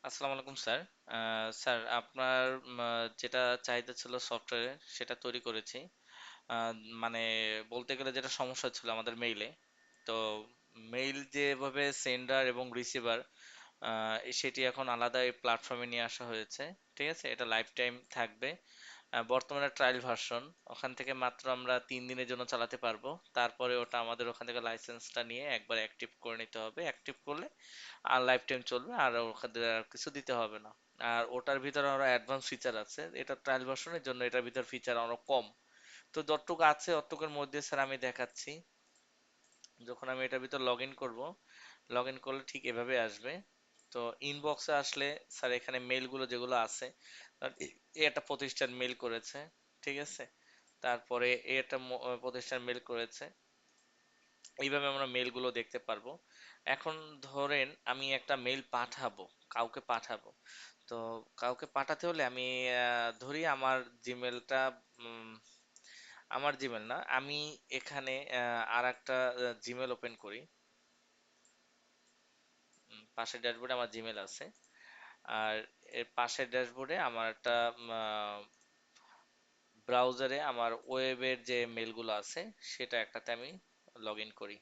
আসসালামু আলাইকুম sir. Sir আপনার যেটা চাহিদা ছিল সফটওয়্যারে সেটা তৈরি করেছি। আহ, মানে বলতে গেলে যেটা সমস্যা ছিল আমাদের মেইলে, তো মেইল যেভাবে সেন্ডার এবং রিসিভার সেটি এখন আলাদা এই প্ল্যাটফর্মে নিয়ে আসা হয়েছে। ঠিক আছে, এটা লাইফ টাইম থাকবে। বর্তমানে ট্রায়াল ভার্সন, ওখান থেকে মাত্র আমরা 3 দিনের জন্য চালাতে পারবো। তারপরে ওটা আমাদের ওখান থেকে লাইসেন্সটা নিয়ে একবার অ্যাক্টিভ করে নিতে হবে। অ্যাক্টিভ করলে আর লাইফ টাইম চলবে, আর ওখান থেকে আর কিছু দিতে হবে না। আর ওটার ভিতরে আরো অ্যাডভান্স ফিচার আছে, এটা ট্রায়াল ভার্সনের জন্য এটার ভিতর ফিচার আরো কম। তো যতটুকু আছে অতটুকুর মধ্যে স্যার আমি দেখাচ্ছি। যখন আমি এটার ভিতর লগ ইন করবো, লগ ইন করলে ঠিক এভাবে আসবে। তো ইনবক্সে আসলে স্যার এখানে মেইলগুলো যেগুলো আছে, আর এ একটা প্রতিষ্ঠান মেইল করেছে, ঠিক আছে, তারপরে এ একটা প্রতিষ্ঠান মেইল করেছে। এইভাবে আমরা মেইলগুলো দেখতে পারবো। এখন ধরেন আমি একটা মেইল পাঠাবো, কাউকে পাঠাবো। তো কাউকে পাঠাতে হলে আমি ধরি আমার জিমেলটা, আমার জিমেল না, আমি এখানে আর একটা জিমেল ওপেন করি। পাশের ড্যাশবোর্ডে আমার জিমেল আছে, আর এর পাশের ড্যাশবোর্ডে আমার একটা ব্রাউজারে আমার ওয়েবের যে মেলগুলো আছে সেটা একটাতে আমি লগ ইন করি।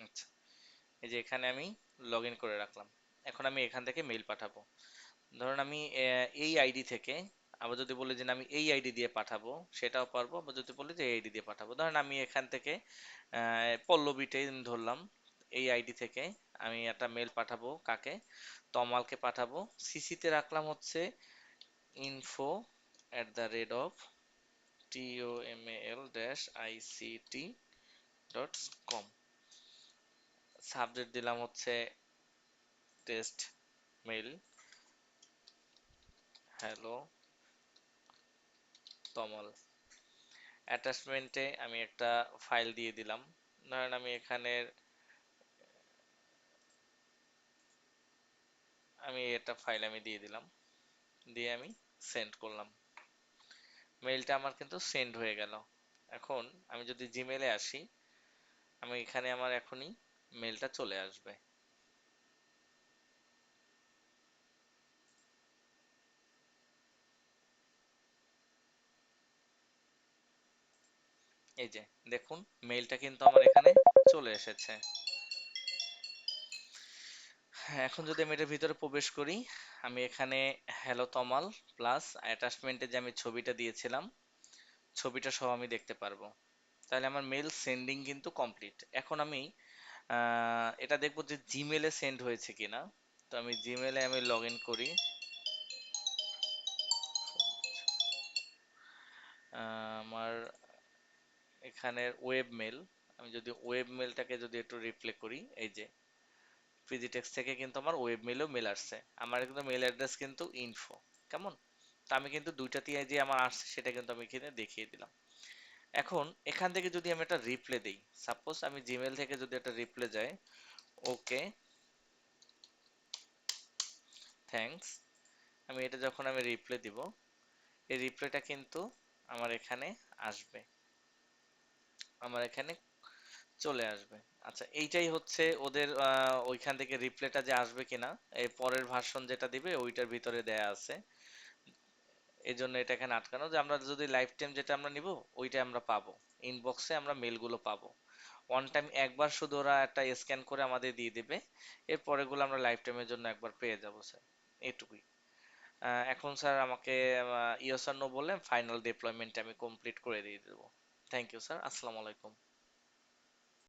আচ্ছা, এই যে এখানে আমি লগ ইন করে রাখলাম। এখন আমি এখান থেকে মেইল পাঠাবো। ধরুন আমি এই আইডি থেকে, আবার যদি বলি যে না, আমি এই আইডি দিয়ে পাঠাবো, সেটাও পারবো। আবার যদি বলি যে এই আইডি দিয়ে পাঠাবো, ধরেন আমি এখান থেকে পল্লবীটাই আমি ধরলাম। এই আইডি থেকে আমি একটা মেল পাঠাবো কাকে? তমালকে পাঠাবো। সিসিতে রাখলাম হচ্ছে info@tomal-ict.com। সাবজেক্ট দিলাম হচ্ছে টেস্ট মেইল, হ্যালো তমাল। অ্যাটাচমেন্টে আমি একটা ফাইল দিয়ে দিলাম। ধরেন আমি এখানের, আমি একটা ফাইল আমি দিয়ে দিলাম, দিয়ে আমি সেন্ড করলাম। মেইলটা আমার কিন্তু সেন্ড হয়ে গেল। এখন আমি যদি জিমেলে আসি, আমি এখানে আমার এখনই মেইলটা চলে আসবে। এই যে দেখুন, মেইলটা কিন্তু আমার এখানে চলে এসেছে। হ্যাঁ, এখন যদি আমি এটার ভিতরে প্রবেশ করি, আমি এখানে হ্যালো তমাল প্লাস অ্যাটাচমেন্টে যে আমি ছবিটা দিয়েছিলাম, ছবিটা সহ আমি দেখতে পারবো। তাহলে আমার মেল সেন্ডিং কিন্তু কমপ্লিট। এখন আমি এটা দেখবো যে জিমেলে সেন্ড হয়েছে কিনা। তো আমি জিমেলে আমি লগ ইন করি। আমার এখানের ওয়েব মেল, আমি যদি ওয়েব মেলটাকে যদি একটু রিপ্লে করি, এই যে ফিজিটেক্স থেকে কিন্তু আমার ওয়েব মেলেও মেল আসছে। আমার কিন্তু মেল অ্যাড্রেস কিন্তু ইনফো, কেমন? তা আমি কিন্তু দুইটাতে যে আমার আসছে সেটা কিন্তু আমি এখানে দেখিয়ে দিলাম। এখন এখান থেকে যদি আমি একটা রিপ্লে দিই, সাপোজ আমি জিমেল থেকে যদি একটা রিপ্লে যায়, ওকে থ্যাঙ্কস, আমি এটা যখন আমি রিপ্লে দিব, এই রিপ্লেটা কিন্তু আমার এখানে আসবে, আমার এখানে চলে আসবে। আচ্ছা, এইটাই হচ্ছে ওদের ওইখান থেকে রিপ্লেটা যে আসবে কিনা, এই পরের ভার্সন যেটা দিবে ওইটার ভিতরে দেয়া আছে। এই জন্য এটা এখানে আটকানো, যে আমরা যদি লাইফ টাইম যেটা আমরা নিব ওইটা আমরা পাবো, ইনবক্সে আমরা মেলগুলো পাবো। ওয়ান টাইম একবার শুধু ওরা একটা স্ক্যান করে আমাদের দিয়ে দিবে, এর পরেগুলো আমরা লাইফ টাইমের জন্য একবার পেয়ে যাবো স্যার। এইটুকুই। এখন স্যার আমাকে ইয়েস আর নো বললে ফাইনাল ডিপ্লয়মেন্ট আমি কমপ্লিট করে দিয়ে দেবো। থ্যাংক ইউ স্যার, আসসালামু আলাইকুম।